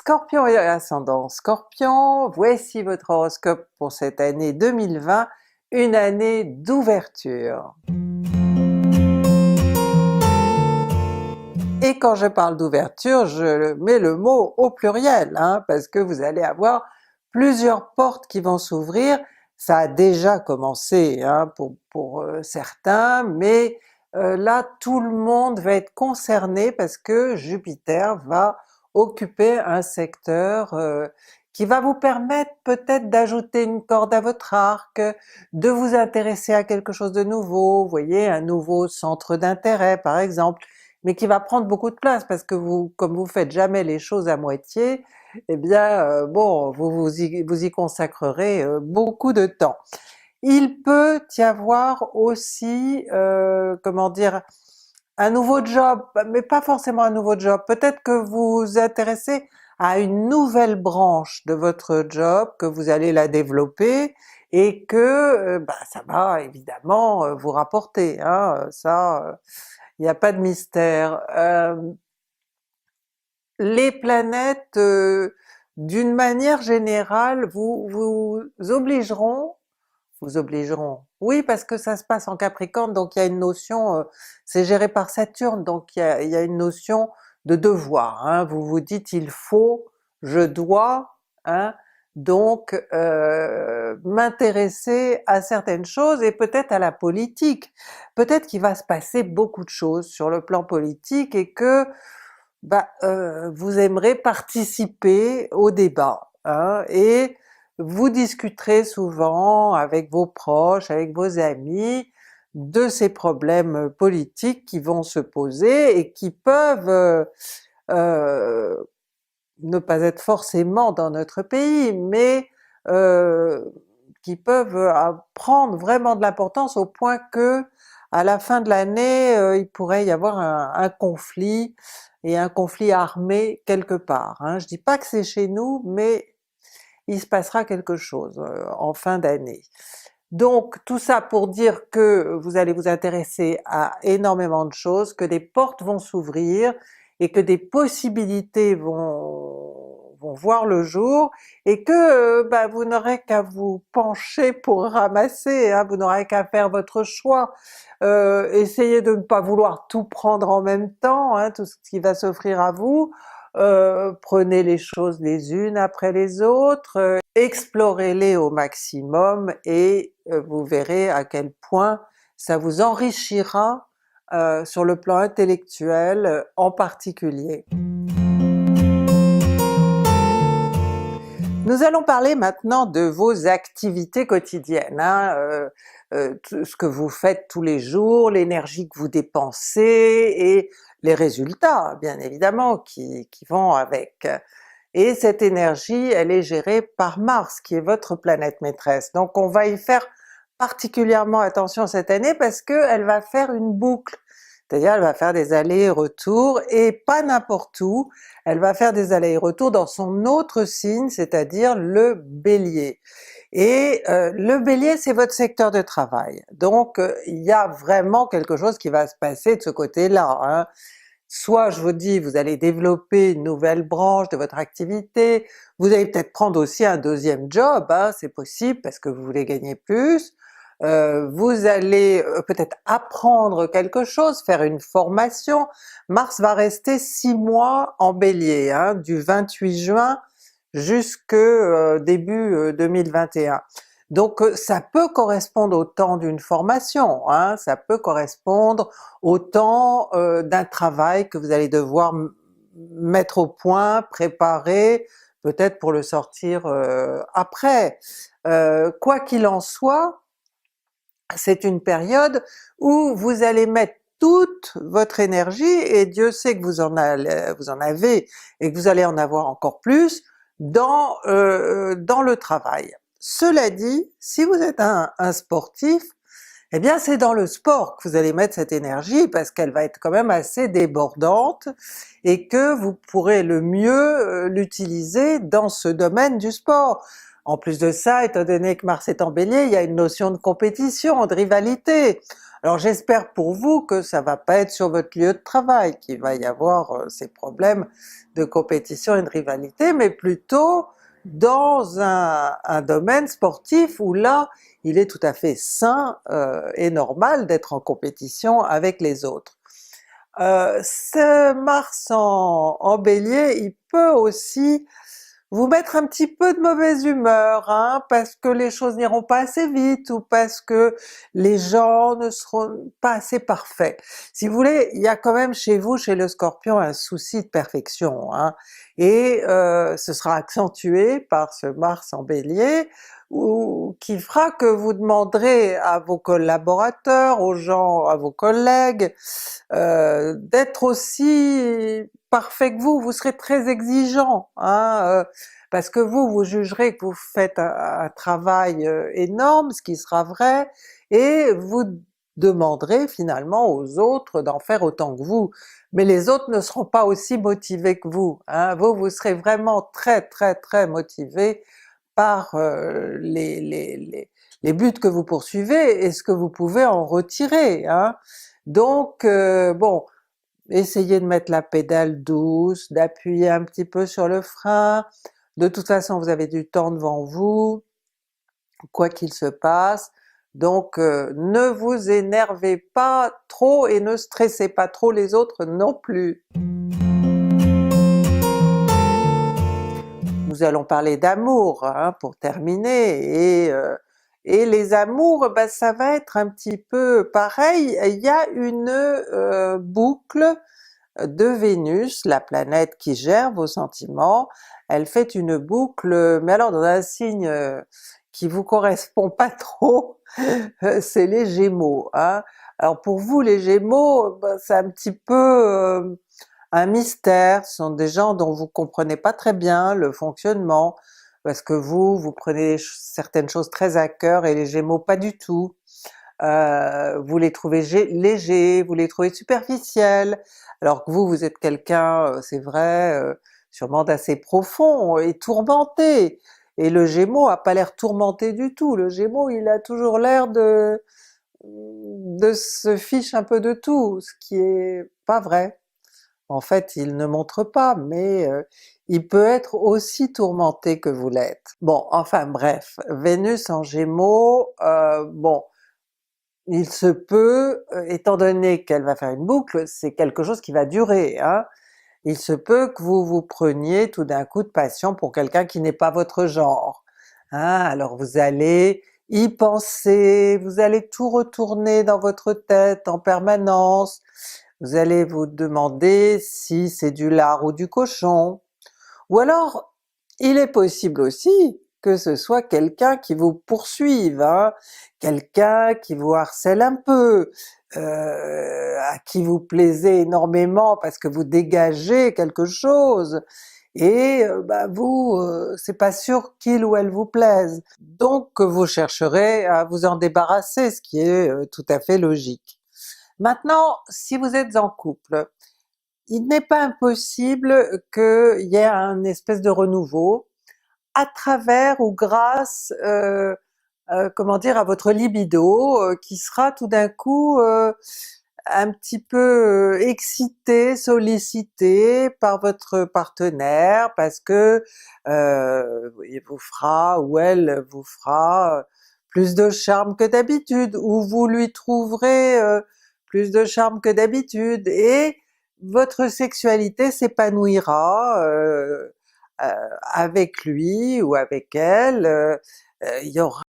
Scorpion et ascendant Scorpion, voici votre horoscope pour cette année 2020, une année d'ouverture. Et quand je parle d'ouverture, je mets le mot au pluriel, parce que vous allez avoir plusieurs portes qui vont s'ouvrir. Ça a déjà commencé pour certains, mais là tout le monde va être concerné parce que Jupiter va occuper un secteur qui va vous permettre peut-être d'ajouter une corde à votre arc, de vous intéresser à quelque chose de nouveau, vous voyez, un nouveau centre d'intérêt par exemple, mais qui va prendre beaucoup de place parce que vous, comme vous faites jamais les choses à moitié, eh bien bon, vous y consacrerez beaucoup de temps. Il peut y avoir aussi, comment dire, un nouveau job, mais pas forcément un nouveau job, peut-être que vous vous intéressez à une nouvelle branche de votre job, que vous allez la développer et que ça va évidemment vous rapporter, ça il n'y a pas de mystère. Les planètes d'une manière générale vous obligeront, oui parce que ça se passe en Capricorne, donc il y a une notion, c'est géré par Saturne, donc il y a une notion de devoir, vous vous dites il faut, je dois, donc m'intéresser à certaines choses et peut-être à la politique. Peut-être qu'il va se passer beaucoup de choses sur le plan politique et que vous aimerez participer au débat, et vous discuterez souvent avec vos proches, avec vos amis, de ces problèmes politiques qui vont se poser et qui peuvent euh, ne pas être forcément dans notre pays, mais qui peuvent prendre vraiment de l'importance au point que à la fin de l'année il pourrait y avoir un conflit, et un conflit armé quelque part. Je dis pas que c'est chez nous, mais il se passera quelque chose en fin d'année. Donc tout ça pour dire que vous allez vous intéresser à énormément de choses, que des portes vont s'ouvrir et que des possibilités vont voir le jour, et que vous n'aurez qu'à vous pencher pour ramasser, vous n'aurez qu'à faire votre choix. Essayez de ne pas vouloir tout prendre en même temps, tout ce qui va s'offrir à vous, prenez les choses les unes après les autres, explorez-les au maximum et vous verrez à quel point ça vous enrichira sur le plan intellectuel en particulier. Nous allons parler maintenant de vos activités quotidiennes, tout ce que vous faites tous les jours, l'énergie que vous dépensez et les résultats bien évidemment qui vont avec. Et cette énergie elle est gérée par Mars qui est votre planète maîtresse, donc on va y faire particulièrement attention cette année parce qu'elle va faire une boucle, c'est-à-dire elle va faire des allers-retours et pas n'importe où, elle va faire des allers-retours dans son autre signe, c'est-à-dire le Bélier. Et le Bélier c'est votre secteur de travail, donc il y a vraiment quelque chose qui va se passer de ce côté-là. Soit je vous dis vous allez développer une nouvelle branche de votre activité, vous allez peut-être prendre aussi un deuxième job, c'est possible parce que vous voulez gagner plus, vous allez peut-être apprendre quelque chose, faire une formation. Mars va rester 6 mois en Bélier, du 28 juin jusque début 2021. Donc ça peut correspondre au temps d'une formation, ça peut correspondre au temps d'un travail que vous allez devoir mettre au point, préparer, peut-être pour le sortir après. Quoi qu'il en soit, c'est une période où vous allez mettre toute votre énergie, et Dieu sait que vous en avez et que vous allez en avoir encore plus, dans le travail. Cela dit, si vous êtes un sportif, eh bien c'est dans le sport que vous allez mettre cette énergie parce qu'elle va être quand même assez débordante et que vous pourrez le mieux l'utiliser dans ce domaine du sport. En plus de ça, étant donné que Mars est en Bélier, il y a une notion de compétition, de rivalité. Alors j'espère pour vous que ça va pas être sur votre lieu de travail qu'il va y avoir ces problèmes de compétition et de rivalité, mais plutôt dans un domaine sportif où là, il est tout à fait sain et normal d'être en compétition avec les autres. Ce Mars en Bélier, il peut aussi vous mettre un petit peu de mauvaise humeur, hein, parce que les choses n'iront pas assez vite ou parce que les gens ne seront pas assez parfaits. Si vous voulez, il y a quand même chez vous, chez le Scorpion, un souci de perfection, hein, et ce sera accentué par ce Mars en Bélier, ou qui fera que vous demanderez à vos collaborateurs, aux gens, à vos collègues, d'être aussi parfait que vous serez très exigeant, hein, parce que vous jugerez que vous faites un travail énorme, ce qui sera vrai, et vous demanderez finalement aux autres d'en faire autant que vous. Mais les autres ne seront pas aussi motivés que vous, hein. Vous serez vraiment très motivé par les buts que vous poursuivez et ce que vous pouvez en retirer, hein. Donc bon, essayez de mettre la pédale douce, d'appuyer un petit peu sur le frein, de toute façon vous avez du temps devant vous, quoi qu'il se passe, donc ne vous énervez pas trop et ne stressez pas trop les autres non plus. Nous allons parler d'amour, hein, pour terminer, et les amours, ben ça va être un petit peu pareil, il y a une boucle de Vénus, la planète qui gère vos sentiments, elle fait une boucle, mais alors dans un signe qui vous correspond pas trop, c'est les Gémeaux, hein. Alors pour vous les Gémeaux, ben, c'est un petit peu un mystère, ce sont des gens dont vous comprenez pas très bien le fonctionnement, parce que vous prenez certaines choses très à cœur et les Gémeaux pas du tout. Vous les trouvez légers, vous les trouvez superficiels, alors que vous êtes quelqu'un, c'est vrai, sûrement d'assez profond et tourmenté, et le Gémeaux a pas l'air tourmenté du tout, le Gémeaux il a toujours l'air de se fiche un peu de tout, ce qui est pas vrai. En fait il ne montre pas, mais il peut être aussi tourmenté que vous l'êtes. Bon enfin bref, Vénus en Gémeaux, bon, il se peut, étant donné qu'elle va faire une boucle, c'est quelque chose qui va durer, hein, il se peut que vous vous preniez tout d'un coup de passion pour quelqu'un qui n'est pas votre genre, hein, alors vous allez y penser, vous allez tout retourner dans votre tête en permanence, vous allez vous demander si c'est du lard ou du cochon, ou alors il est possible aussi que ce soit quelqu'un qui vous poursuive, hein, quelqu'un qui vous harcèle un peu, à qui vous plaisez énormément parce que vous dégagez quelque chose, et bah vous, c'est pas sûr qu'il ou elle vous plaise. Donc vous chercherez à vous en débarrasser, ce qui est tout à fait logique. Maintenant, si vous êtes en couple, il n'est pas impossible qu'il y ait un espèce de renouveau, à travers ou grâce, comment dire, à votre libido, qui sera tout d'un coup un petit peu excité, sollicité par votre partenaire, parce que il vous fera ou elle vous fera plus de charme que d'habitude, ou vous lui trouverez plus de charme que d'habitude, et votre sexualité s'épanouira avec lui ou avec elle, il y aura